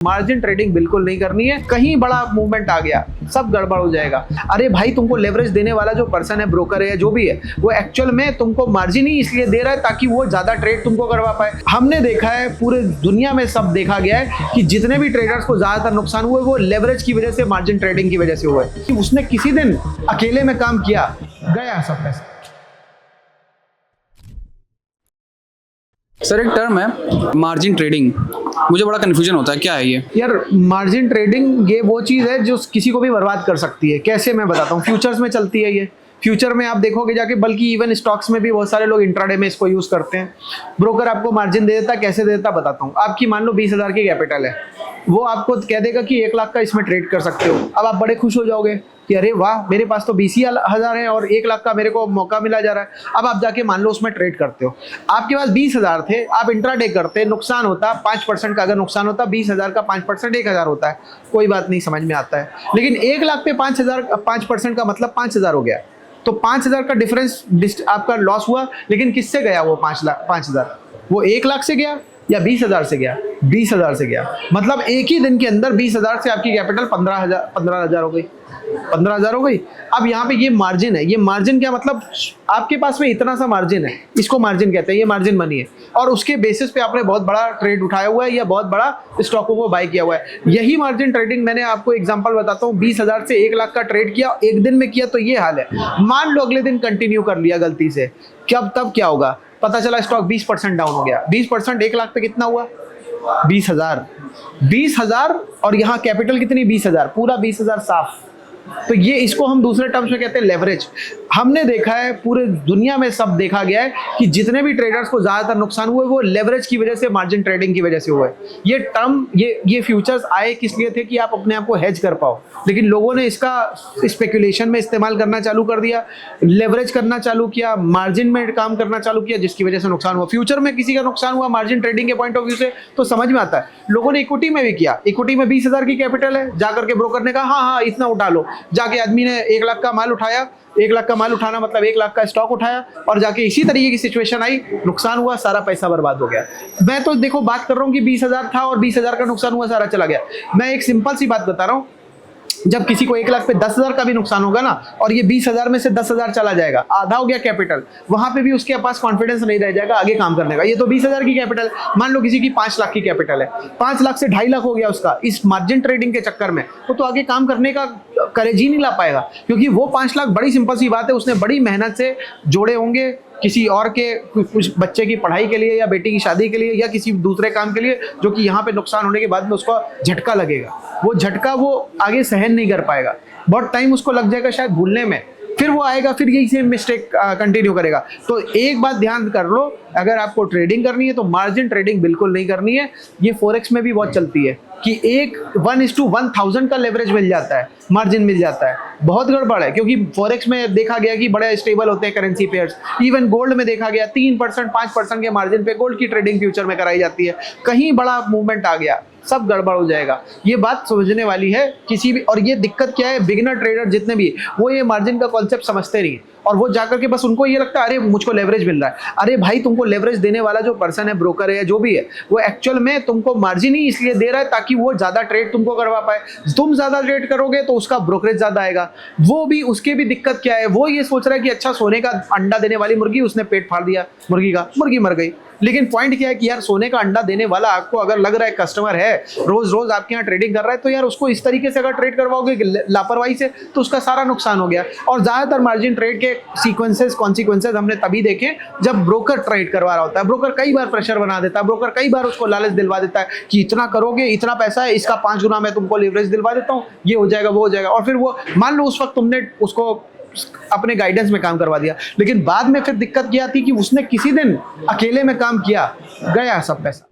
Margin trading बिल्कुल नहीं करनी है। कहीं बड़ा मूवमेंट आ गया सब गड़बड़ हो जाएगा। अरे भाई, तुमको लेवरेज देने वाला जो पर्सन है, ब्रोकर है या जो भी है, वो एक्चुअल में तुमको मार्जिन ही इसलिए दे रहा है ताकि वो ज्यादा ट्रेड तुमको करवा पाए। हमने देखा है, पूरे दुनिया में सब देखा गया है कि जितने भी ट्रेडर्स को ज्यादातर नुकसान हुए वो लेवरेज की वजह से, मार्जिन ट्रेडिंग की वजह से हुआ है। उसने किसी दिन अकेले में काम किया, गया सब पैसा। सर, एक टर्म है मार्जिन ट्रेडिंग, मुझे बड़ा कन्फ्यूजन होता है, क्या है ये? यार, मार्जिन ट्रेडिंग ये वो चीज़ है जो किसी को भी बर्बाद कर सकती है। कैसे, मैं बताता हूँ। फ्यूचर्स में चलती है ये। फ्यूचर में आप देखोगे जाके, बल्कि इवन स्टॉक्स में भी बहुत सारे लोग इंट्राडे में इसको यूज़ करते हैं। ब्रोकर आपको मार्जिन दे देता है। कैसे दे देता बताता हूँ। आपकी मान लो 20,000 की कैपिटल है, वो आपको कह देगा कि 1 लाख का इसमें ट्रेड कर सकते हो। अब आप बड़े खुश हो जाओगे कि अरे वाह, मेरे पास तो 20,000 है और 1 लाख का मेरे को मौका मिला जा रहा है। अब आप जाके मान लो उसमें ट्रेड करते हो। आपके पास 20,000 थे, आप इंट्राडे करते, नुकसान होता 5% का। अगर नुकसान होता 20,000 का 5% 1,000 होता है, कोई बात नहीं, समझ में आता है। लेकिन 1 लाख पे 5% का मतलब 5,000 हो गया। तो 5,000 का डिफरेंस आपका लॉस हुआ। लेकिन किससे गया वो 5,000? वो 1 लाख से गया या 20,000 से गया? 20,000 से गया। मतलब एक ही दिन के अंदर 20,000 से आपकी कैपिटल 15,000 हो गई। 15,000 हो गई। अब यहाँ पे ये मार्जिन है। ये मार्जिन क्या मतलब? आपके पास में इतना सा मार्जिन है, इसको मार्जिन कहते हैं। ये मार्जिन मनी है और उसके बेसिस पे आपने बहुत बड़ा ट्रेड उठाया हुआ है या बहुत बड़ा स्टॉकों को बाय किया हुआ है। यही मार्जिन ट्रेडिंग, मैंने आपको एग्जांपल बताता हूँ। 20,000 से 1 लाख का ट्रेड किया, एक दिन में किया, तो ये हाल है। मान लो अगले दिन कंटिन्यू कर लिया गलती से, तब क्या होगा? पता चला स्टॉक 20% डाउन हो गया। 20% 1 लाख पे कितना हुआ? 20,000 और यहाँ कैपिटल कितनी? 20,000, पूरा 20,000 साफ। तो ये, इसको हम दूसरे टर्म्स में कहते हैं लेवरेज। हमने देखा है, पूरे दुनिया में सब देखा गया है कि जितने भी ट्रेडर्स को ज्यादातर नुकसान हुए वो लेवरेज की वजह से, मार्जिन ट्रेडिंग की वजह से हुआ है। ये टर्म, ये फ्यूचर्स आए किस लिए थे? कि आप अपने आप को हेज कर पाओ। लेकिन लोगों ने इसका स्पेकुलेशन में इस्तेमाल करना चालू कर दिया, लेवरेज करना चालू किया, मार्जिन में काम करना चालू किया, जिसकी वजह से नुकसान हुआ। फ्यूचर में किसी का नुकसान हुआ मार्जिन ट्रेडिंग के पॉइंट ऑफ व्यू से तो समझ में आता है। लोगों ने इक्विटी में भी किया। इक्विटी में 20,000 की कैपिटल है, जाकर के ब्रोकर ने कहा हाँ इतना उठा लो। जाके आदमी ने 1 लाख का माल उठाया। 1 लाख का माल उठाना मतलब 1 लाख का स्टॉक उठाया और जाके इसी तरीके की सिचुएशन आई, नुकसान हुआ, सारा पैसा बर्बाद हो गया। मैं तो देखो बात कर रहा हूँ कि 20,000 था और 20,000 का नुकसान हुआ, सारा चला गया। मैं एक सिंपल सी बात बता रहा हूँ। जब किसी को 1 लाख पे 10,000 का भी नुकसान होगा ना, और ये 20,000 में से 10,000 चला जाएगा, आधा हो गया कैपिटल, वहां पे भी उसके पास कॉन्फिडेंस नहीं रह जाएगा आगे काम करने का। ये तो 20,000 की कैपिटल, मान लो किसी की 5 लाख की कैपिटल है, 5 लाख से 2.5 लाख हो गया उसका इस मार्जिन ट्रेडिंग के चक्कर में, वो तो आगे काम करने का करेज ही नहीं ला पाएगा। क्योंकि वो 5 लाख, बड़ी सिंपल सी बात है, उसने बड़ी मेहनत से जोड़े होंगे किसी और के, कुछ बच्चे की पढ़ाई के लिए या बेटी की शादी के लिए या किसी दूसरे काम के लिए, जो कि यहाँ पे नुकसान होने के बाद में उसको झटका लगेगा। वो झटका वो आगे सहन नहीं कर पाएगा, बहुत टाइम उसको लग जाएगा शायद भूलने में। फिर वो आएगा, फिर यही सेम मिस्टेक कंटिन्यू करेगा। तो एक बात ध्यान कर लो, अगर आपको ट्रेडिंग करनी है तो मार्जिन ट्रेडिंग बिल्कुल नहीं करनी है। ये फॉरेक्स में भी बहुत चलती है कि 1:1000 का लेवरेज मिल जाता है, मार्जिन मिल जाता है। बहुत गड़बड़ है, क्योंकि फॉरेक्स में देखा गया कि बड़े स्टेबल होते हैं करेंसी पेयर्स। इवन गोल्ड में देखा गया 3%, 5% के मार्जिन पे गोल्ड की ट्रेडिंग फ्यूचर में कराई जाती है। कहीं बड़ा मूवमेंट आ गया सब गड़बड़ हो जाएगा। ये बात समझने वाली है किसी भी। और ये दिक्कत क्या है, बिगिनर ट्रेडर जितने भी, वो ये मार्जिन का कॉन्सेप्ट समझते नहीं, और वो जाकर के बस उनको ये लगता है अरे मुझको लेवरेज मिल रहा है। अरे भाई, तुमको लेवरेज देने वाला जो पर्सन है, ब्रोकर है या जो भी है, वो एक्चुअल में तुमको मार्जिन ही इसलिए दे रहा है ताकि वो ज्यादा ट्रेड तुमको करवा पाए। तुम ज्यादा ट्रेड करोगे तो उसका ब्रोकरेज ज्यादा आएगा। वो भी, उसके भी दिक्कत क्या है, वो ये सोच रहा है कि अच्छा, सोने का अंडा देने वाली मुर्गी, उसने पेट फाड़ दिया मुर्गी का, मुर्गी मर गई। लेकिन पॉइंट क्या है कि यार, सोने का अंडा देने वाला आपको अगर लग रहा है कस्टमर है, रोज रोज आपके यहाँ ट्रेडिंग कर रहा है, तो यार उसको इस तरीके से अगर ट्रेड करवाओगे लापरवाही से, तो उसका सारा नुकसान हो गया। और ज्यादातर मार्जिन ट्रेड के कॉन्सिक्वेंसेस हमने तभी देखे जब ब्रोकर ट्रेड करवा रहा होता है। ब्रोकर कई बार प्रेशर बना देता है, ब्रोकर कई बार उसको लालच दिलवा देता है कि इतना करोगे, इतना पैसा है, इसका 5 गुना मैं तुमको लेवरेज दिलवा देता हूँ, ये हो जाएगा, वो हो जाएगा। और फिर वो, मान लो उस वक्त तुमने उसको अपने गाइडेंस में काम करवा दिया, लेकिन बाद में फिर दिक्कत क्या आती कि उसने किसी दिन अकेले में काम किया, गया सब पैसा।